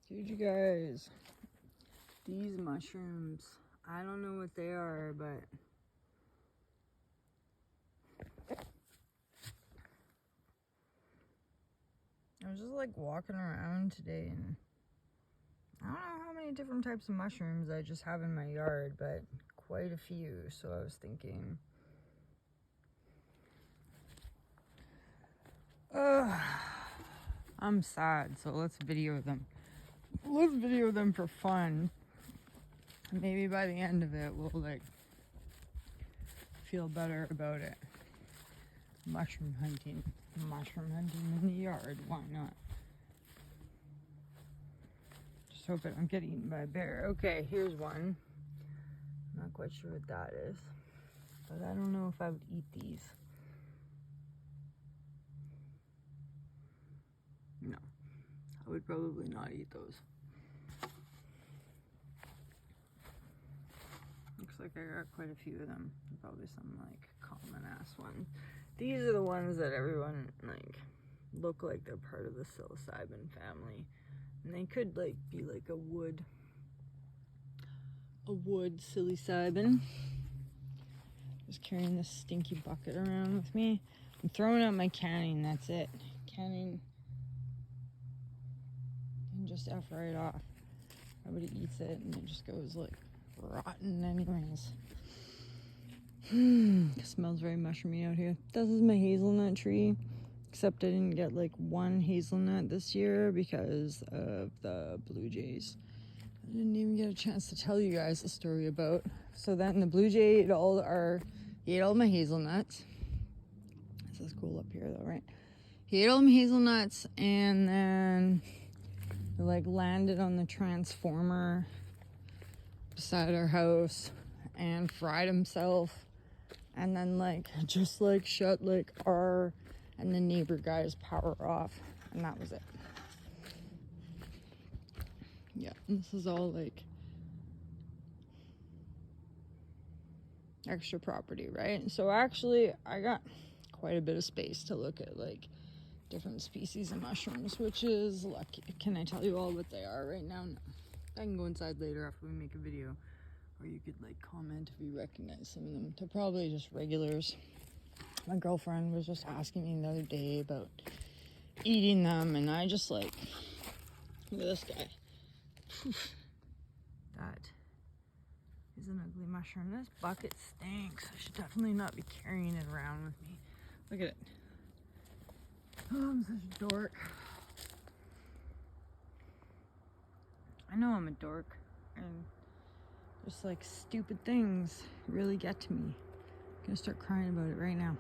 Dude, you guys, these mushrooms, I don't know what they are, but I was just like walking around today and I don't know how many different types of mushrooms I just have in my yard, but quite a few. So I was thinking, I'm sad, so let's video them. Let's video them for fun. Maybe by the end of it, we'll like feel better about it. Mushroom hunting in the yard. Why not? Just hope I don't get eaten by a bear. Okay, here's one. Not quite sure what that is, but I don't know if I would eat these. No, I would probably not eat those. Looks like I got quite a few of them. Probably some like common ass ones. These are the ones that everyone like look like they're part of the psilocybin family. And they could like be like a wood psilocybin. Just carrying this stinky bucket around with me. I'm throwing out my canning, that's it. Canning and just F right off. Nobody eats it and it just goes like rotten anyways. It smells very mushroomy out here. This is my hazelnut tree, except I didn't get like one hazelnut this year because of the blue jays. I didn't even get a chance to tell you guys the story about. So then the blue jay ate all my hazelnuts. This is cool up here though, right? He ate all my hazelnuts and then like landed on the transformer beside our house and fried himself. And then like just like shut like our and the neighbor guy's power off, and that was it. Yeah, and this is all like extra property, right? So actually I got quite a bit of space to look at like different species of mushrooms, which is lucky. Can I tell you all what they are right now? No. I can go inside later after we make a video. Or you could like comment if you recognize some of them. They're probably just regulars. My girlfriend was just asking me the other day about eating them, and I just like, look at this guy. That is an ugly mushroom. This bucket stinks. I should definitely not be carrying it around with me. Look at it. Oh, I'm such a dork. I know I'm a dork, and just like stupid things really get to me. I'm gonna start crying about it right now.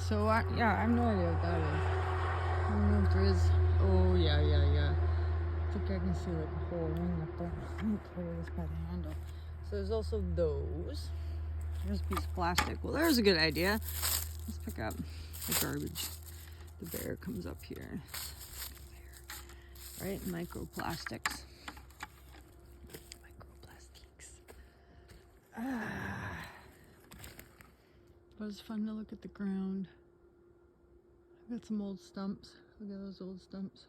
So yeah, I have no idea what that is. I don't know if there is. Oh yeah. I think I can see like a whole ring up there. I'm gonna carry this by the handle. So there's also those. There's a piece of plastic. Well, there's a good idea. Let's pick up the garbage. The bear comes up here. Right, microplastics. But it's fun to look at the ground. I've got some old stumps. Look at those old stumps.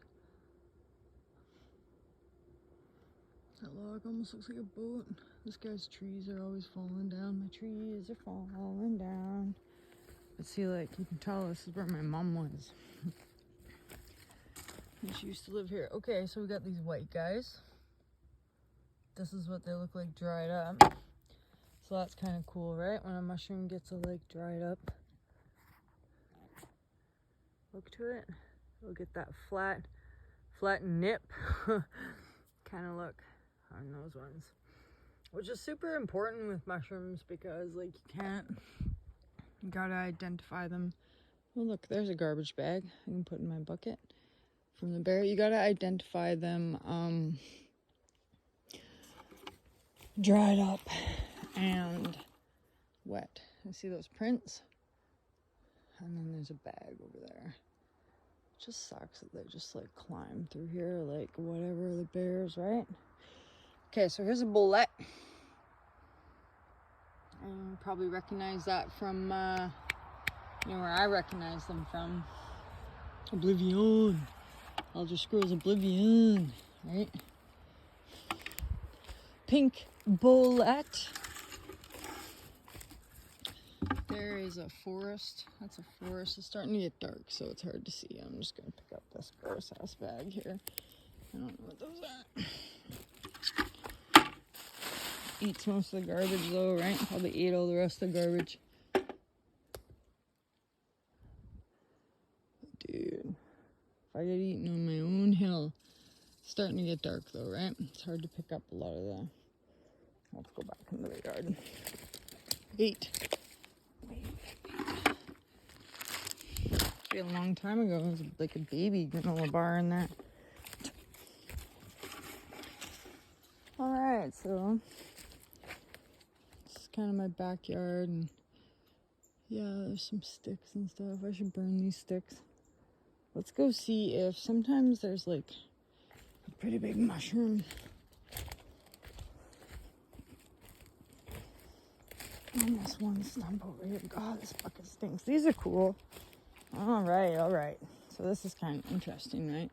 That log almost looks like a boat. This guy's trees are always falling down. My trees are falling down. But see, like, you can tell this is where my mom was. And she used to live here. Okay, so we got these white guys. This is what they look like dried up. So that's kind of cool, right? When a mushroom gets a like dried up look to it, it'll get that flat nip kind of look on those ones, which is super important with mushrooms because like you gotta identify them. Oh look, there's a garbage bag I can put in my bucket from the bear. You gotta identify them dried up and wet. You see those prints? And then there's a bag over there. It just sucks that they just like climb through here like whatever the bears, right? Okay, so here's a bullet. And you probably recognize that from where I recognize them from. Oblivion. Elder Scrolls Oblivion, right? Pink Bolette. There is a forest. That's a forest. It's starting to get dark, so it's hard to see. I'm just going to pick up this gross ass bag here. I don't know what those are. Eats most of the garbage though, right? Probably ate all the rest of the garbage. Dude, if I get eaten on my own hill. It's starting to get dark though, right? It's hard to pick up a lot of the... Let's go back into the yard. Wait. A long time ago, it was like a baby granola bar in there. Alright, so this is kind of my backyard, and yeah, there's some sticks and stuff. I should burn these sticks. Let's go see if sometimes there's like a pretty big mushroom. On this one stump over here. God, this bucket stinks. These are cool. Alright. So this is kind of interesting, right?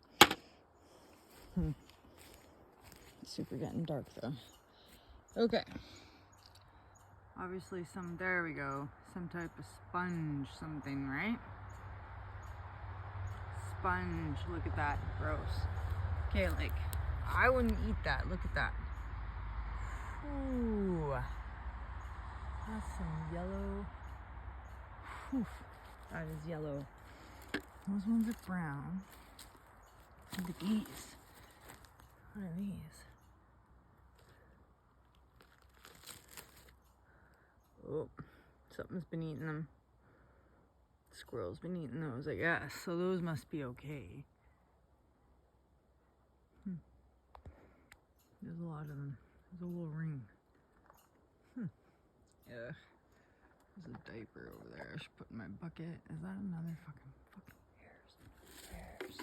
It's super getting dark though. Okay. Obviously there we go. Some type of sponge something, right? Sponge, look at that, gross. Okay, like, I wouldn't eat that, look at that. Ooh. That's some yellow. Whew. That is yellow. Those ones are brown. Look at these. What are these? Oh, something's been eating them. Squirrel's been eating those, I guess. So those must be okay. There's a lot of them. There's a little ring. Yeah. There's a diaper over there. I should put in my bucket. Is that another fucking hairs?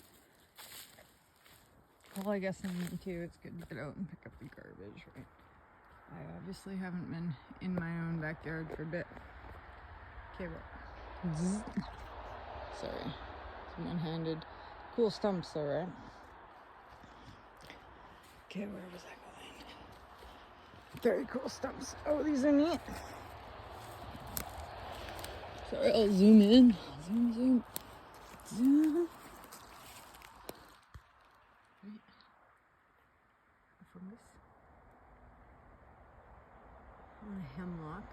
Well, I guess I need to. It's good to get out and pick up the garbage, right? I obviously haven't been in my own backyard for a bit. Okay, well. Sorry. It's one-handed. Cool stumps though, right? Okay, where was I going? Very cool stumps. Oh, these are neat. Sorry, I'll zoom in. Zoom. Right. Fungus. On a hemlock.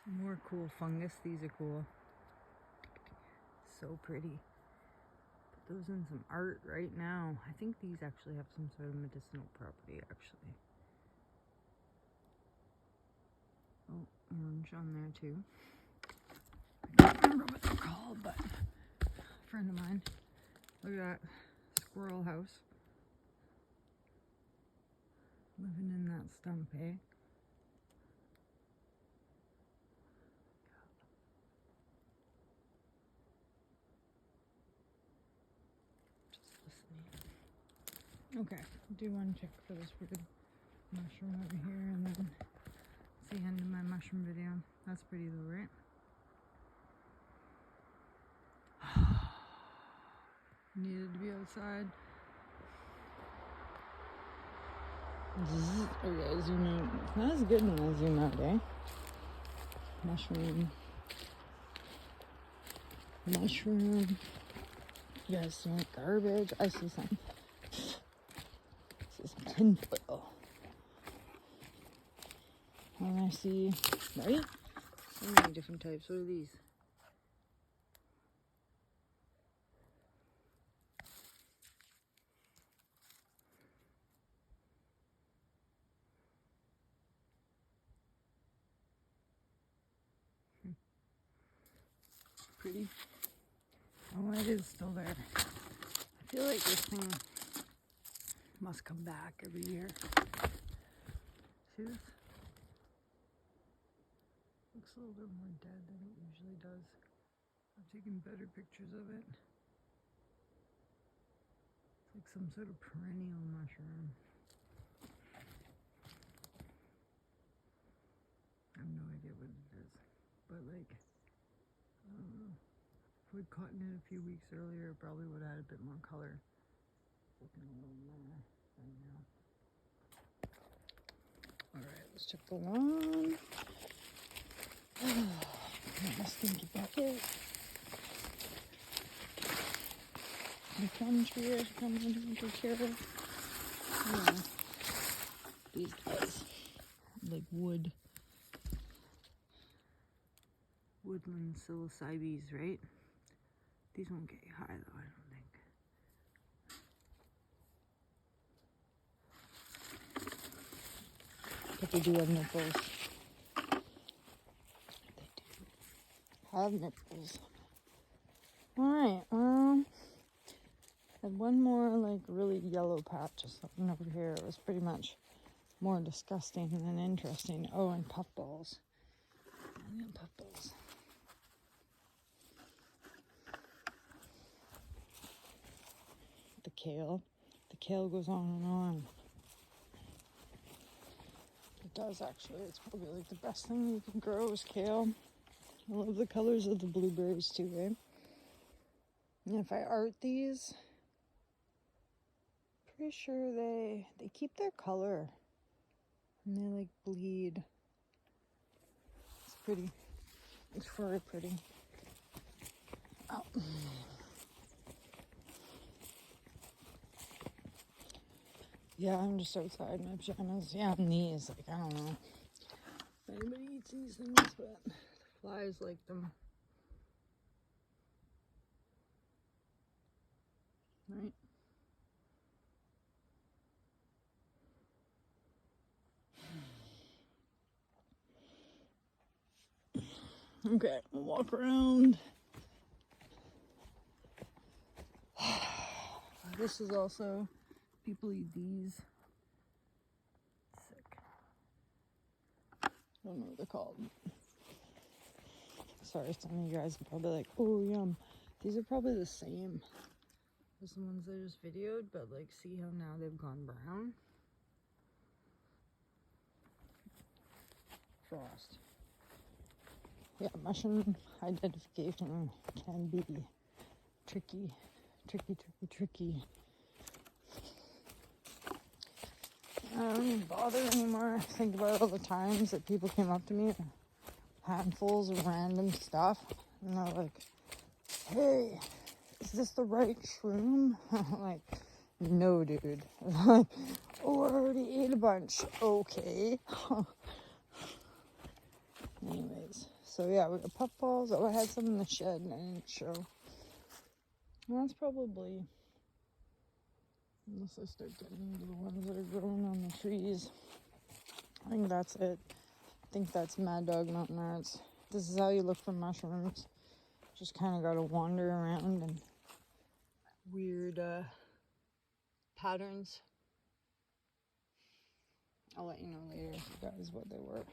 Some more cool fungus. These are cool. So pretty. Put those in some art right now. I think these actually have some sort of medicinal property, actually. Oh, orange on there too. I can't remember what they're called, but a friend of mine. Look at that squirrel house. Living in that stump, eh? Okay, I do want to check for this weird mushroom over here, and then it's the end of my mushroom video. That's pretty though, right? Needed to be outside. Okay, zoom out. It's not as good when I zoom out, eh? Mushroom. You guys see any garbage? I see some. This is tinfoil. And I see, right? So many different types. What are these? Pretty. Oh, it is still there. I feel like this thing must come back every year. See this? Looks a little bit more dead than it usually does. I've taken better pictures of it. It's like some sort of perennial mushroom. but like, if we'd caught it a few weeks earlier, it probably would have had a bit more color. Looking a little more right now. Alright, let's check the lawn. My stinky bucket. The plum tree comes in to take care of. These guys, like woodland psilocybes, right? These won't get you high though, I don't think. But they do have nipples. They do have nipples. Alright, had one more like really yellow patch or something over here. It was pretty much more disgusting than interesting. Oh, and puffballs. Puffballs. The kale. The kale goes on and on. It does actually. It's probably like the best thing you can grow is kale. I love the colors of the blueberries too, eh? And if I art these, pretty sure they keep their color. And they like bleed. It's pretty. It's very pretty. Oh. Yeah, I'm just outside in my pajamas. Yeah, and these, like, I don't know if anybody eats these things, but the flies like them. Right? Okay, we'll walk around. This is also, people eat these. Sick. I don't know what they're called. Sorry, some of you guys are probably like, oh, yum. These are probably the same as the ones I just videoed, but like, see how now they've gone brown? Frost. Yeah, mushroom identification can be tricky. I don't even bother anymore. I think about all the times that people came up to me with handfuls of random stuff, and they're like, hey, is this the right shroom? I'm like, no, dude. Like, oh, I already ate a bunch. Okay. Anyways, so yeah, we got puffballs. Oh, I had some in the shed and I didn't show. Well, that's probably, unless I start getting into the ones that are growing on the trees. I think that's it. I think that's Mad Dog Mountain Arts. This is how you look for mushrooms. Just kind of got to wander around and weird patterns. I'll let you know later, guys, what they were.